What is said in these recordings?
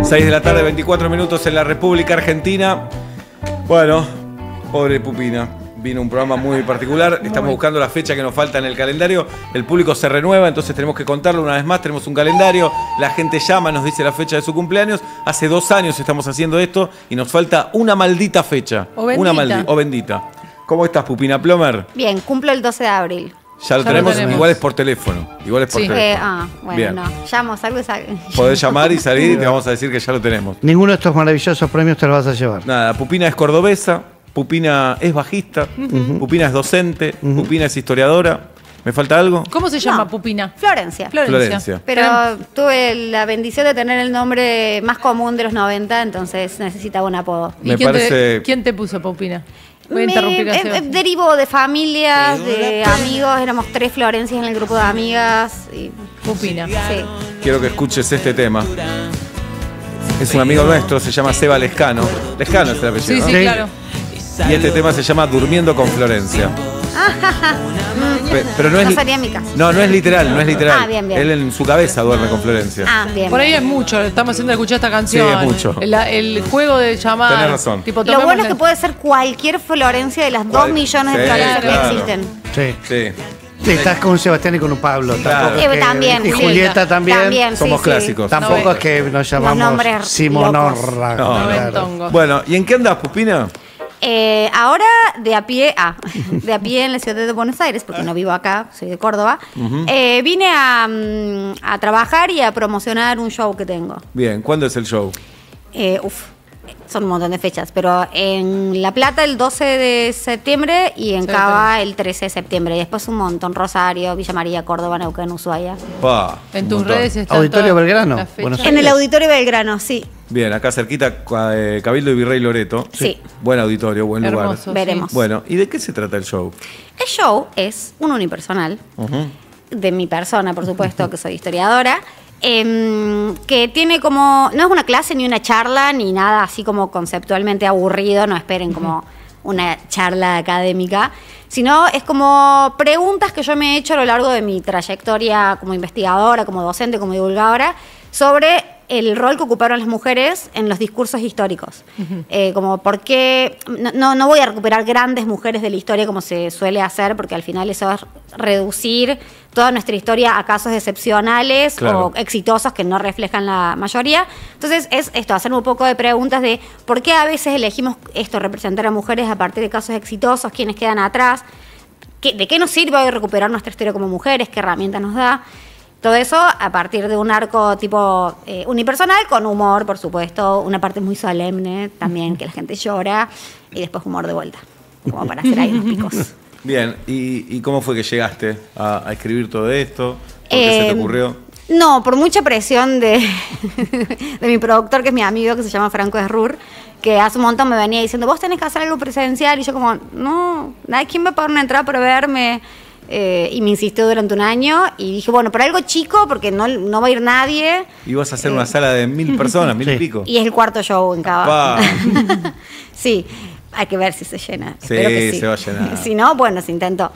6 de la tarde, 24 minutos en la República Argentina. Bueno, pobre Pupina. Vino un programa muy particular. Estamos buscando la fecha que nos falta en el calendario. El público se renueva, entonces tenemos que contarlo una vez más. Tenemos un calendario. La gente llama, nos dice la fecha de su cumpleaños. Hace 2 años estamos haciendo esto y nos falta una maldita fecha. O bendita. O bendita. ¿Cómo estás, Pupina Plomer? Bien, cumplo el 12 de abril. Ya lo tenemos. Igual es por teléfono. Igual es por teléfono. Bueno, bien. no. Llamo, salgo y salgo. Podés llamar y salir y te vamos a decir que ya lo tenemos. Ninguno de estos maravillosos premios te los vas a llevar. Nada, Pupina es cordobesa, Pupina es bajista, Pupina es docente, Pupina es historiadora. ¿Me falta algo? ¿Cómo se llama Pupina? Florencia. Florencia. Pero tuve la bendición de tener el nombre más común de los 90, entonces necesitaba un apodo. ¿Y quién te puso Pupina? Voy a interrumpir a Seba. Derivo de familias, de amigos. Éramos 3 Florencias en el grupo de amigas. Y Pupina. Sí. Quiero que escuches este tema. Es un amigo nuestro, se llama Seba Lescano. Lescano es el apellido, Sí, ¿no? claro. Y este tema se llama Durmiendo con Florencia. Pero no es sería mi caso. No, no es literal, no es literal. Ah, bien, bien. Él en su cabeza duerme con Florencia. Ah, bien. Por ahí es mucho, estamos haciendo escuchar esta canción. Sí, es mucho. El juego de llamar. Tenés razón. Tipo, Lo bueno es que puede ser cualquier Florencia de las 2 millones de Florencias claro. que existen. Sí. Sí. Sí, estás con un Sebastián y con un Pablo. Claro. Tampoco es que- También. Y Julieta también. También, Somos sí, clásicos. Tampoco No, es que nos los llamamos nombres Simonorra. No, claro. Noventongo. Bueno, ¿y en qué andas, Pupina? Ahora de a pie en la ciudad de Buenos Aires, porque no vivo acá, soy de Córdoba, vine a trabajar y a promocionar un show que tengo. Bien, ¿cuándo es el show? Son un montón de fechas, pero en La Plata el 12 de septiembre y en Sí, Cava el 13 de septiembre. Y después un montón, Rosario, Villa María, Córdoba, Neuquén, Ushuaia. Pa, En un tus montón. redes está Auditorio Belgrano, las fechas. Buenos En el Auditorio Belgrano, sí. Bien, acá cerquita, Cabildo y Virrey Loreto. Sí. Buen auditorio, buen lugar. Hermoso. Veremos. Bueno, ¿y de qué se trata el show? El show es un unipersonal, de mi persona, por supuesto, que soy historiadora, que tiene como, no es una clase ni una charla, ni nada así como conceptualmente aburrido, no esperen como una charla académica, sino es como preguntas que yo me he hecho a lo largo de mi trayectoria como investigadora, como docente, como divulgadora, sobre el rol que ocuparon las mujeres en los discursos históricos. Como por qué, no voy a recuperar grandes mujeres de la historia como se suele hacer, porque al final eso es reducir toda nuestra historia a casos excepcionales Claro. o exitosos que no reflejan la mayoría. Entonces es esto, hacerme un poco de preguntas de por qué a veces elegimos esto, representar a mujeres a partir de casos exitosos, quiénes quedan atrás, de qué nos sirve hoy recuperar nuestra historia como mujeres, qué herramientas nos da. Todo eso a partir de un arco tipo unipersonal, con humor, por supuesto, una parte muy solemne también, que la gente llora, y después humor de vuelta, como para hacer ahí unos picos. Bien, ¿y cómo fue que llegaste a escribir todo esto? ¿Por qué se te ocurrió? No, por mucha presión de mi productor, que es mi amigo, que se llama Franco Esrur, que hace un montón me venía diciendo, vos tenés que hacer algo presencial, y yo como, no, ¿quién va a pagar una entrada para verme? Y me insistió durante un año y dije, bueno, pero algo chico porque no va a ir nadie. Ibas a hacer una sala de 1000 personas, 1000 y pico. Y es el 4.º show en Cava. Pa. Sí, hay que ver si se llena. Sí, Espero que sí. se va a llenar. Si no, bueno, se intentó.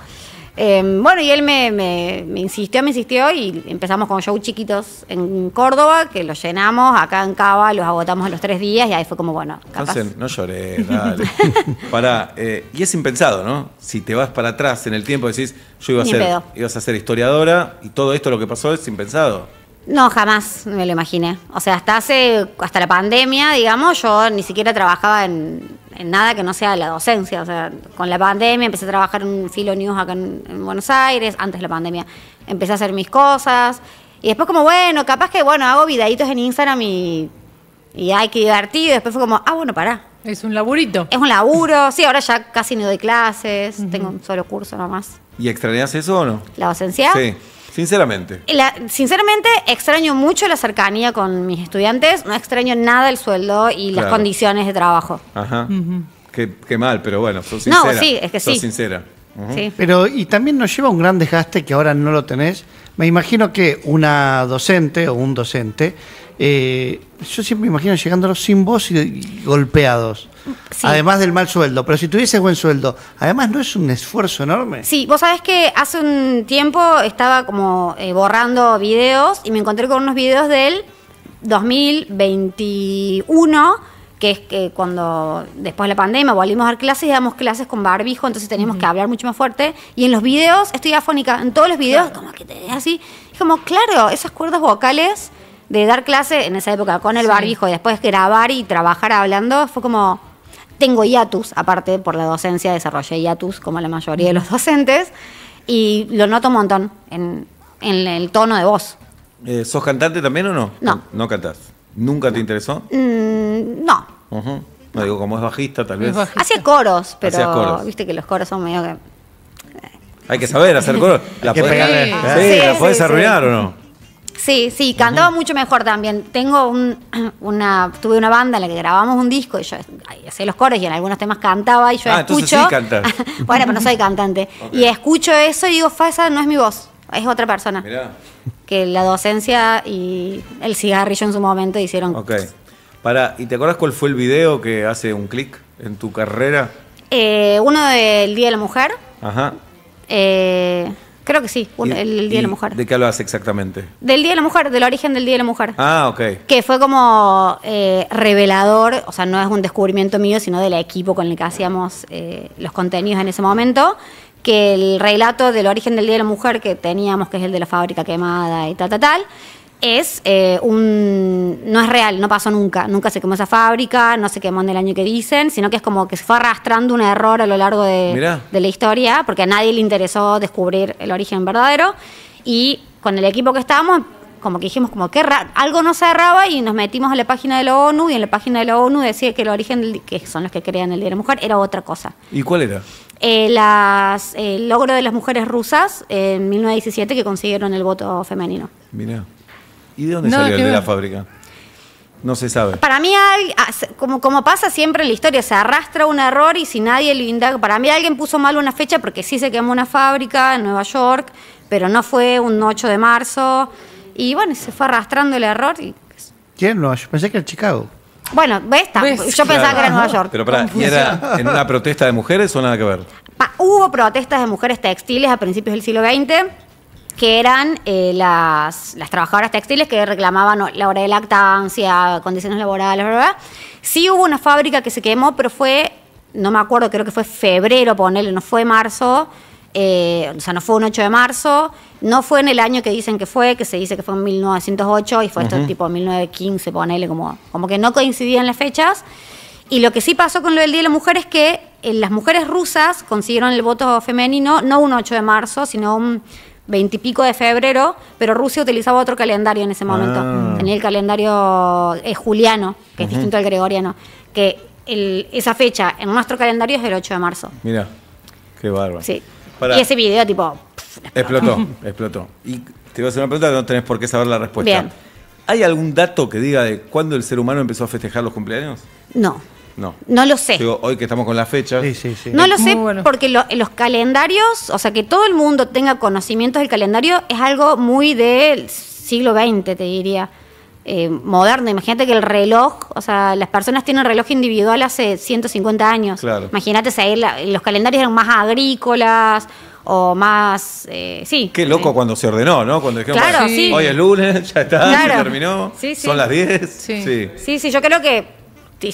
Bueno, y él me insistió y empezamos con shows chiquitos en Córdoba, que los llenamos, acá en Cava los agotamos en los 3 días y ahí fue como, bueno, capaz. Entonces, no lloré, dale. Pará, y es impensado, ¿no? Si te vas para atrás en el tiempo, decís, yo Ni pedo. ibas a ser historiadora y todo esto lo que pasó es impensado. No, jamás me lo imaginé. O sea, hasta la pandemia, digamos, yo ni siquiera trabajaba en nada que no sea la docencia. O sea, con la pandemia empecé a trabajar en Filo News acá en Buenos Aires, antes de la pandemia. Empecé a hacer mis cosas. Y después como, bueno, capaz que, bueno, hago videitos en Instagram y hay que divertir. Y después fue como, bueno, pará. Es un laburito. Es un laburo. Sí, ahora ya casi no doy clases. Tengo un solo curso nomás. ¿Y extrañás eso o no? ¿La docencia? Sí, sinceramente. Sinceramente, extraño mucho la cercanía con mis estudiantes. No extraño nada el sueldo y las Claro. condiciones de trabajo. Ajá. Qué mal, pero bueno, sos sincera. No, sí, es que sí. Sos sincera. Sí. Pero, y también nos lleva un gran desgaste que ahora no lo tenés. Me imagino que una docente o un docente, yo siempre me imagino llegándolos sin voz y golpeados. Sí. Además del mal sueldo. Pero si tuviese buen sueldo, además no es un esfuerzo enorme. Sí, vos sabés que hace un tiempo estaba como borrando videos y me encontré con unos videos de él 2021, que es que cuando después de la pandemia volvimos a dar clases y damos clases con barbijo, entonces teníamos que hablar mucho más fuerte. Y en los videos estoy afónica, en todos los videos, como que te así. Es como, claro, esas cuerdas vocales de dar clase en esa época con el barbijo y después grabar y trabajar hablando, fue como... Tengo hiatus, aparte por la docencia desarrollé hiatus como la mayoría de los docentes, y lo noto un montón en el tono de voz. ¿Sos cantante también o no? No. ¿No cantás? ¿Nunca te interesó? No. No digo, como es bajista, tal vez. Hacía coros, pero Hacías coros. viste que los coros son medio que... Hay que saber hacer coros. ¿La que podés, pegarle. sí, Sí, ¿la podés sí, arruinar o no? Sí, cantaba mucho mejor también. Tengo tuve una banda en la que grabamos un disco y yo hacía los coros y en algunos temas cantaba y yo entonces escucho. sí cantás. Bueno, pero no soy cantante. Okay. Y escucho eso y digo, esa no es mi voz, es otra persona. Mirá. Que la docencia y el cigarrillo en su momento hicieron. Ok. ¿Y te acordás cuál fue el video que hace un clic en tu carrera? Uno del Día de la Mujer. Ajá. Creo que sí, el Día de la Mujer. ¿De qué hablas exactamente? Del Día de la Mujer, del origen del Día de la Mujer. Ah, ok. Que fue como revelador, o sea, no es un descubrimiento mío, sino del equipo con el que hacíamos los contenidos en ese momento, que el relato del origen del Día de la Mujer que teníamos, que es el de la fábrica quemada y tal, es no es real, no pasó nunca se quemó esa fábrica, no se quemó en el año que dicen, sino que es como que se fue arrastrando un error a lo largo de la historia, porque a nadie le interesó descubrir el origen verdadero, y con el equipo que estábamos, como que dijimos, como que algo no cerraba, y nos metimos a la página de la ONU, y en la página de la ONU decía que el origen, que son los que crean el Día de la Mujer, era otra cosa. ¿Y cuál era? El logro de las mujeres rusas en 1917 que consiguieron el voto femenino. Mirá. ¿Y de dónde salió el de la fábrica? No se sabe. Para mí, como pasa siempre en la historia, se arrastra un error y si nadie lo indaga. Para mí alguien puso mal una fecha porque sí se quemó una fábrica en Nueva York, pero no fue un 8 de marzo. Y bueno, se fue arrastrando el error. ¿Quién? No, yo pensé que era Chicago. Bueno, yo pensaba que era Nueva York. Pero ¿y era en una protesta de mujeres o nada que ver? Hubo protestas de mujeres textiles a principios del siglo XX, que eran las trabajadoras textiles que reclamaban la hora de lactancia, condiciones laborales, ¿verdad? Sí hubo una fábrica que se quemó, pero fue, no me acuerdo, creo que fue febrero, ponele, no fue marzo, o sea, no fue un 8 de marzo, no fue en el año que dicen que se dice que fue en 1908 y fue esto tipo 1915, ponele, como que no coincidían las fechas. Y lo que sí pasó con lo del Día de la Mujer es que las mujeres rusas consiguieron el voto femenino, no un 8 de marzo, sino un 20 y pico de febrero, pero Rusia utilizaba otro calendario en ese momento. Tenía el calendario juliano, que es distinto al gregoriano, que esa fecha en nuestro calendario es el 8 de marzo. Mira, qué bárbaro. Sí. Y ese video tipo... Explotó. Y te voy a hacer una pregunta que no tenés por qué saber la respuesta. Bien. ¿Hay algún dato que diga de cuándo el ser humano empezó a festejar los cumpleaños? No. No. No lo sé. Digo, hoy que estamos con las fechas. Sí. No lo sé bueno. porque los calendarios, o sea, que todo el mundo tenga conocimientos del calendario es algo muy del siglo XX, te diría, moderno. Imagínate que el reloj, o sea, las personas tienen reloj individual hace 150 años. Claro. Imagínate, los calendarios eran más agrícolas o más, sí. Qué loco cuando se ordenó, ¿no? Cuando dijeron, Claro, bueno, sí. hoy es lunes, ya está, Claro. se terminó, Sí. son las 10. Sí. Sí, yo creo que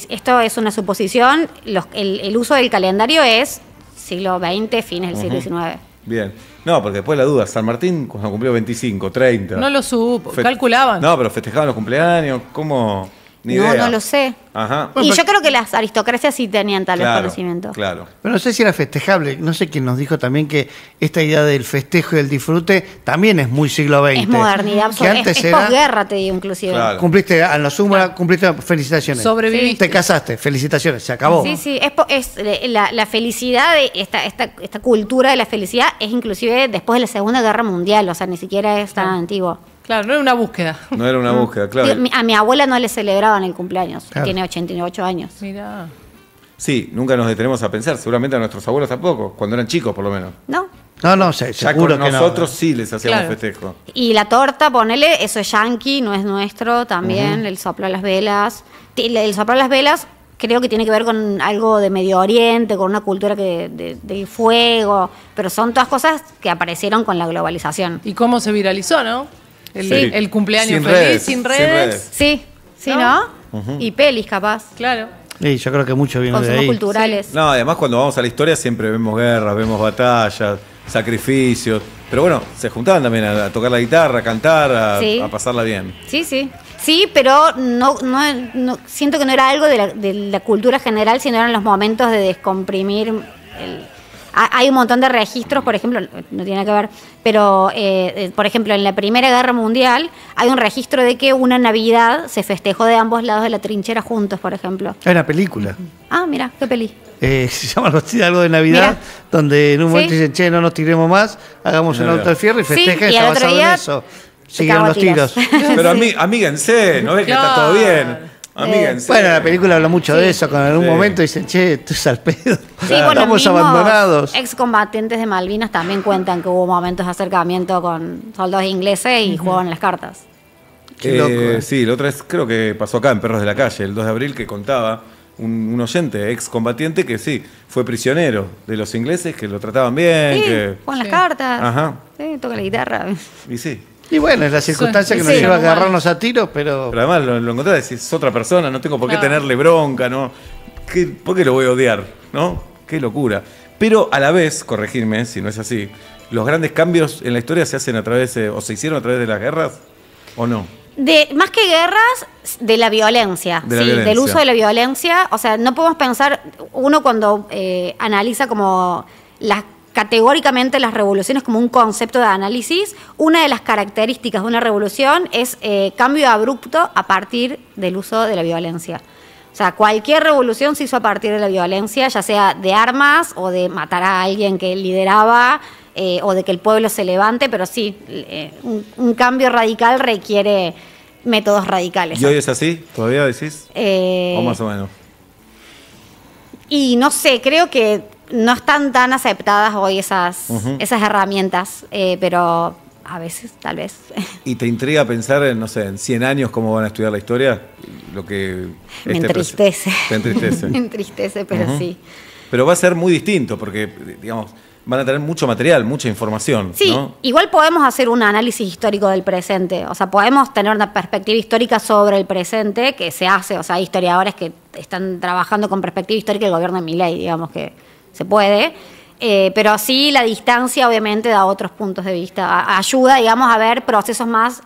esto es una suposición. El uso del calendario es siglo XX, fines del siglo XIX. Bien. No, porque después la duda, San Martín cuando cumplió 25, 30. No lo supo, calculaban. No, pero festejaban los cumpleaños, ¿cómo? Ni idea. No lo sé. Ajá. Y yo creo que las aristocracias sí tenían tal vez conocimiento. Claro. Pero no sé si era festejable. No sé quién nos dijo también que esta idea del festejo y del disfrute también es muy siglo XX. Es modernidad, Que antes es era... posguerra, te digo, inclusive. Claro. Cumpliste a lo sumo, cumpliste felicitaciones. Sobreviviste. Te casaste, felicitaciones, se acabó. Sí, es la felicidad, de esta cultura de la felicidad es inclusive después de la Segunda Guerra Mundial, o sea, ni siquiera es tan antiguo. Claro, no era una búsqueda. No era una búsqueda, claro. A mi abuela no le celebraban el cumpleaños, Claro. tiene 88 años. Mirá. Sí, nunca nos detenemos a pensar, seguramente a nuestros abuelos tampoco, cuando eran chicos por lo menos. ¿No? No, Ya seguro con que nosotros no. sí les hacíamos Claro. festejo. Y la torta, ponele, eso es yanqui, no es nuestro también, el soplo a las velas. El soplo a las velas creo que tiene que ver con algo de Medio Oriente, con una cultura del fuego, pero son todas cosas que aparecieron con la globalización. ¿Y cómo se viralizó, no? El cumpleaños Sin feliz, redes, sin sin redes. redes. Sí, sí, ¿No? ¿no? Y pelis, capaz. Claro. Sí, yo creo que mucho viene de Consumos ahí. culturales. No, además cuando vamos a la historia siempre vemos guerras, vemos batallas, sacrificios. Pero bueno, se juntaban también a tocar la guitarra, a cantar, Sí. a pasarla bien. Sí, sí. Sí, pero no, siento que no era algo de la cultura general, sino eran los momentos de descomprimir. Hay un montón de registros, por ejemplo, no tiene nada que ver, pero por ejemplo, en la Primera Guerra Mundial hay un registro de que una Navidad se festejó de ambos lados de la trinchera juntos, por ejemplo. Hay una película. Ah, mira, qué peli. Se llama algo de Navidad, Mira. donde en un momento Sí. dicen, che, no nos tiremos más, hagamos un Mira. auto de fierro y Sí, festejan, y está al otro basado en día eso. se Siguieron cagó a los tiros. Pero Sí. amíguense, ¿no ves que está todo bien? Amíguense. Bueno, la película habla mucho de eso, cuando en un Sí. momento dicen, che, esto es al pedo. Sí, bueno, Estamos mismos abandonados. excombatientes de Malvinas también cuentan que hubo momentos de acercamiento con soldados ingleses y jugaban las cartas. Qué loco, Sí, la otra vez creo que pasó acá en Perros de la Calle, el 2 de abril, que contaba un oyente, excombatiente, que sí, fue prisionero de los ingleses, que lo trataban bien, Sí, que... juegan las Sí. cartas. Ajá. Sí, toca la guitarra. Y sí. Y bueno, es la circunstancia que nos sí, lleva a normal. agarrarnos a tiros, pero... Pero además lo encontrás y decís, es otra persona, no tengo por qué Claro. tenerle bronca, ¿no? ¿Por qué lo voy a odiar? ¿No? Qué locura. Pero a la vez, corregirme si no es así, los grandes cambios en la historia se hacen a través, o se hicieron a través de las guerras, ¿o no? Más que guerras, de la violencia, De la sí, violencia. del uso de la violencia. O sea, no podemos pensar, uno cuando analiza como categóricamente las revoluciones como un concepto de análisis, una de las características de una revolución es cambio abrupto a partir del uso de la violencia. O sea, cualquier revolución se hizo a partir de la violencia, ya sea de armas o de matar a alguien que lideraba, o de que el pueblo se levante, pero sí, un cambio radical requiere métodos radicales. ¿Y hoy es así? ¿Todavía decís? Eh, ¿O más o menos? Y no sé, creo que no están tan aceptadas hoy esas herramientas, pero a veces, tal vez. ¿Y te intriga pensar en, no sé, en 100 años cómo van a estudiar la historia? Lo que Me entristece. Te entristece. Me entristece, pero sí. Pero va a ser muy distinto porque, digamos, van a tener mucho material, mucha información, Sí, ¿no? igual podemos hacer un análisis histórico del presente, o sea, podemos tener una perspectiva histórica sobre el presente que se hace, o sea, hay historiadores que están trabajando con perspectiva histórica del gobierno de Milei, digamos que se puede, pero sí la distancia obviamente da otros puntos de vista, ayuda, digamos, a ver procesos más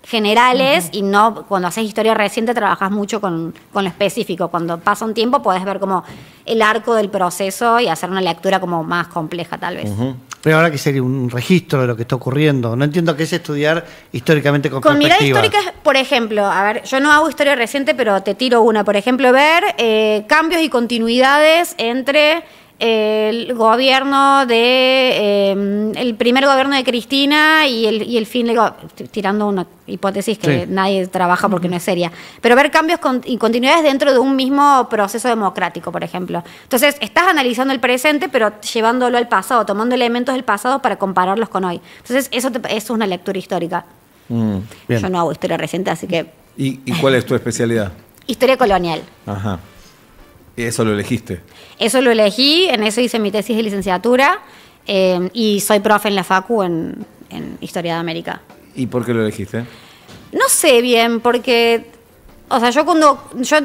generales y no, cuando haces historia reciente trabajas mucho con lo específico, cuando pasa un tiempo puedes ver como el arco del proceso y hacer una lectura como más compleja tal vez. Pero ahora que sería un registro de lo que está ocurriendo. No entiendo qué es estudiar históricamente con Mirada perspectiva. histórica, por ejemplo, a ver, yo no hago historia reciente, pero te tiro una, por ejemplo, ver cambios y continuidades entre el gobierno de el primer gobierno de Cristina y el fin de tirando una hipótesis que Sí. nadie trabaja porque no es seria, pero ver cambios y continuidades dentro de un mismo proceso democrático, por ejemplo. Entonces, estás analizando el presente, pero llevándolo al pasado, tomando elementos del pasado para compararlos con hoy. Entonces, eso es una lectura histórica. Bien. Yo no hago historia reciente, así que ¿Y cuál es tu especialidad? historia colonial. Ajá. Y eso lo elegiste. Eso lo elegí, en eso hice mi tesis de licenciatura y soy profe en la Facu en Historia de América. ¿Y por qué lo elegiste? No sé bien, porque, o sea, yo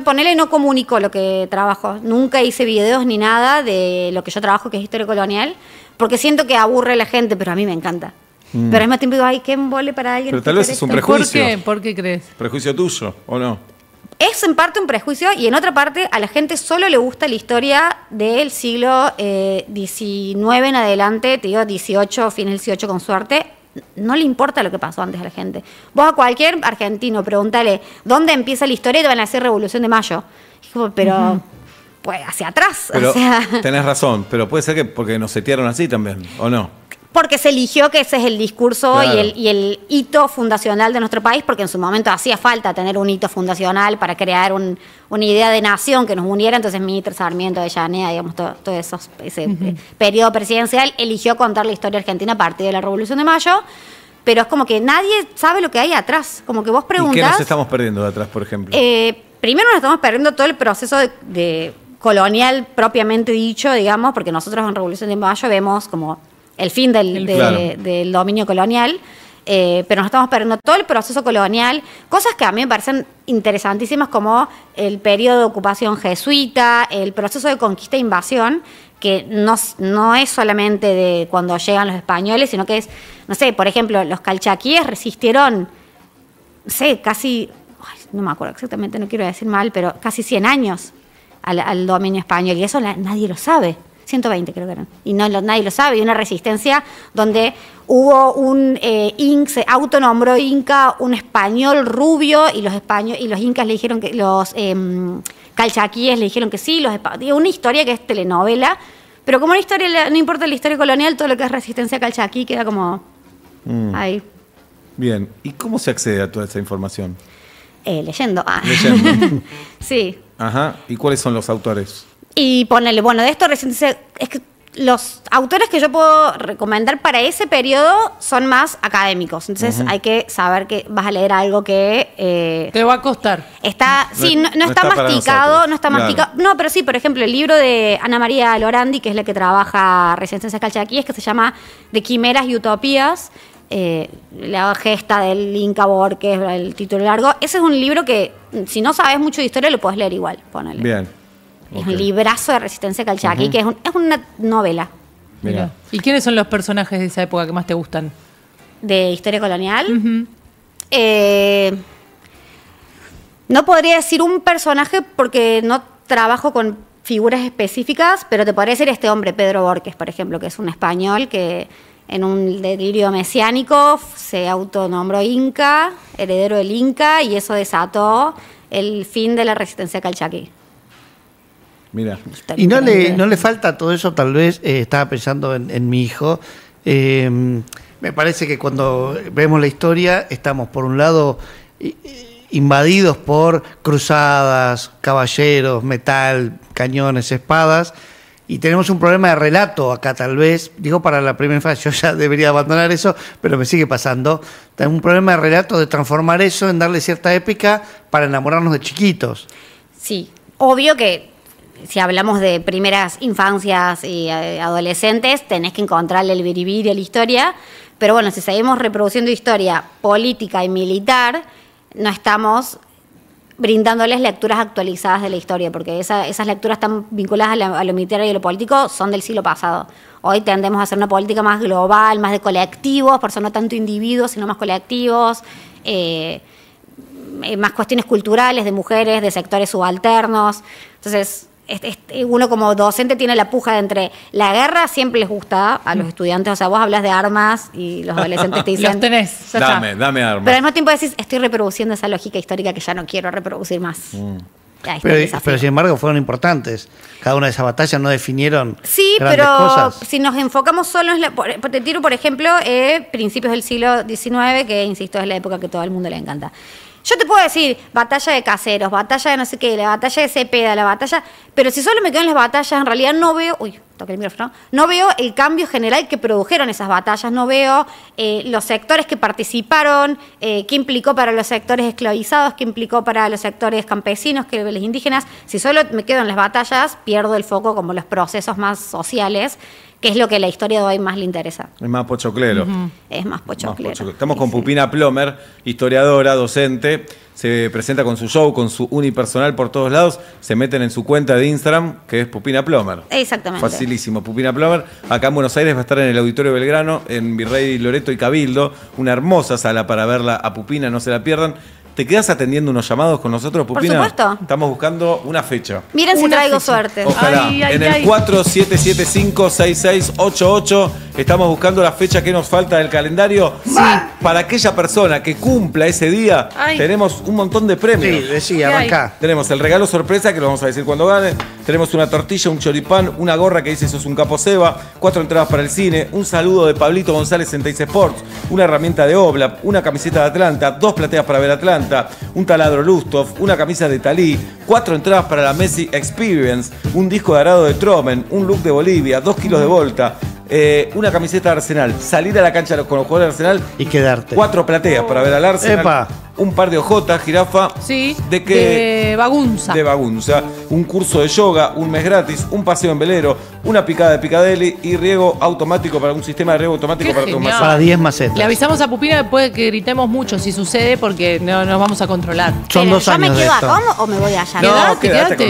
ponele no comunico lo que trabajo, nunca hice videos ni nada de lo que yo trabajo, que es historia colonial, porque siento que aburre a la gente, pero a mí me encanta. Pero al mismo tiempo digo, ay, qué embole para alguien. Pero tal vez hacer es un esto. prejuicio. ¿Por qué? ¿Por qué crees? ¿Prejuicio tuyo o no? Es en parte un prejuicio y en otra parte a la gente solo le gusta la historia del siglo XIX en adelante, te digo 18, fin del 18 con suerte. No le importa lo que pasó antes a la gente. Vos a cualquier argentino pregúntale dónde empieza la historia y te van a decir Revolución de Mayo. Y como, pero pues hacia atrás. Pero o sea, tenés razón, pero puede ser que porque nos setearon así también, ¿o no? porque se eligió que ese es el discurso Claro. y el hito fundacional de nuestro país, porque en su momento hacía falta tener un hito fundacional para crear una idea de nación que nos uniera. Entonces Mitre, Sarmiento, Avellaneda, digamos, todo ese periodo presidencial eligió contar la historia argentina a partir de la Revolución de Mayo, pero es como que nadie sabe lo que hay atrás. Como que vos ¿Y preguntás... qué nos estamos perdiendo de atrás, por ejemplo? Primero nos estamos perdiendo todo el proceso de colonial propiamente dicho, digamos, porque nosotros en Revolución de Mayo vemos como el fin Claro. del dominio colonial. pero nos estamos perdiendo todo el proceso colonial, cosas que a mí me parecen interesantísimas como el periodo de ocupación jesuita, el proceso de conquista e invasión, que no es solamente de cuando llegan los españoles, sino que es, no sé, por ejemplo, los calchaquíes resistieron, no sé, casi, no me acuerdo exactamente, no quiero decir mal, pero casi 100 años al dominio español, y eso nadie lo sabe. 120 creo que eran, y nadie lo sabe, y una resistencia donde hubo se autonombró Inca, un español rubio, y los incas le dijeron que, los calchaquíes le dijeron que sí, una historia que es telenovela, pero como una historia, no importa la historia colonial, todo lo que es resistencia calchaquí queda como ahí. Bien, ¿y cómo se accede a toda esa información? Leyendo. Leyendo. Sí. Ajá, ¿y cuáles son los autores? Y ponele, bueno, de esto recién es que los autores que yo puedo recomendar para ese periodo son más académicos. Entonces hay que saber que vas a leer algo que te va a costar. No está masticado, no está masticado. No, pero sí, por ejemplo, el libro de Ana María Lorandi, que es la que trabaja Resistencia Calchaquíes, que se llama De Quimeras y Utopías. La gesta del Inca Borges, el título largo. Ese es un libro que, si no sabes mucho de historia, lo puedes leer igual. Ponele. Bien. Es un librazo de Resistencia Calchaquí, que es una novela. Mira. ¿Y quiénes son los personajes de esa época que más te gustan? ¿De historia colonial? No podría decir un personaje porque no trabajo con figuras específicas, pero te podría decir este hombre, Pedro Borges, por ejemplo, que es un español que en un delirio mesiánico se autonombró Inca, heredero del Inca, y eso desató el fin de la Resistencia Calchaquí. Mira. Y no le falta todo eso, tal vez, estaba pensando en mi hijo. Me parece que cuando vemos la historia estamos por un lado invadidos por cruzadas, caballeros, metal, cañones, espadas, y tenemos un problema de relato acá tal vez, digo para la primera fase, yo ya debería abandonar eso, pero me sigue pasando. Tenemos un problema de relato, de transformar eso en darle cierta épica para enamorarnos de chiquitos. Sí, obvio que si hablamos de primeras infancias y adolescentes, tenés que encontrarle el biribiri a la historia, pero bueno, si seguimos reproduciendo historia política y militar, no estamos brindándoles lecturas actualizadas de la historia, porque esas lecturas están vinculadas a lo militar y a lo político, son del siglo pasado. Hoy tendemos a hacer una política más global, más de colectivos, por eso no tanto individuos, sino más colectivos, más cuestiones culturales de mujeres, de sectores subalternos. Entonces, uno como docente tiene la puja de entre la guerra, siempre les gusta a los estudiantes, o sea, vos hablas de armas y los adolescentes te dicen los tenés, dame armas. Pero al mismo tiempo decís, estoy reproduciendo esa lógica histórica que ya no quiero reproducir más. Pero sin embargo fueron importantes. Cada una de esas batallas no definieron grandes cosas. Si nos enfocamos solo en te tiro, por ejemplo, principios del siglo XIX, que insisto, es la época que todo el mundo le encanta. Yo te puedo decir, batalla de Caseros, batalla de no sé qué, la batalla de Cepeda, la batalla... Pero si solo me quedo en las batallas, en realidad no veo... Uy, toqué el micrófono. No veo el cambio general que produjeron esas batallas, no veo los sectores que participaron, qué implicó para los sectores esclavizados, qué implicó para los sectores campesinos, que los indígenas. Si solo me quedo en las batallas, pierdo el foco como los procesos más sociales, que es lo que la historia de hoy más le interesa. Es más pochoclero. Es más pochoclero. Estamos con Pupina Plomer, historiadora, docente. Se presenta con su show, con su unipersonal por todos lados. Se meten en su cuenta de Instagram, que es Pupina Plomer. Exactamente. Facilísimo, Pupina Plomer. Acá en Buenos Aires va a estar en el Auditorio Belgrano, en Virrey Loreto y Cabildo. Una hermosa sala para verla a Pupina, no se la pierdan. ¿Te quedas atendiendo unos llamados con nosotros, Pupina? Por supuesto. Estamos buscando una fecha. Miren si traigo suerte. Ojalá. En el 4775-6688 estamos buscando la fecha que nos falta del calendario. Sí. Para aquella persona que cumpla ese día, tenemos un montón de premios. Sí, arranca. Tenemos el regalo sorpresa, que lo vamos a decir cuando gane. Tenemos una tortilla, un choripán, una gorra que dice sos un capo Seba, 4 entradas para el cine, un saludo de Pablito González en Teis Sports, una herramienta de Oblap, una camiseta de Atlanta, 2 plateas para ver Atlanta, un taladro Lustov, una camisa de Talí, 4 entradas para la Messi Experience, un disco de Arado de Tromen, un look de Bolivia, 2 kilos de Volta, una camiseta de Arsenal, salir a la cancha con los jugadores de Arsenal Y quedarte. 4 plateas para ver al Arsenal. Epa. Un par de ojotas, jirafa. Sí, ¿De qué? de Bagunza. De Bagunza. Un curso de yoga, un mes gratis, un paseo en velero, una picada de Picadelli y riego automático para un sistema de riego automático Qué para tus genial. macetas. Para 10 macetas. Le avisamos a Pupina que puede que gritemos mucho si sucede porque no nos vamos a controlar. Son Pero, 2 ¿yo me años de quedo esto. acá o me voy allá? No, Quédate, quédate quédate.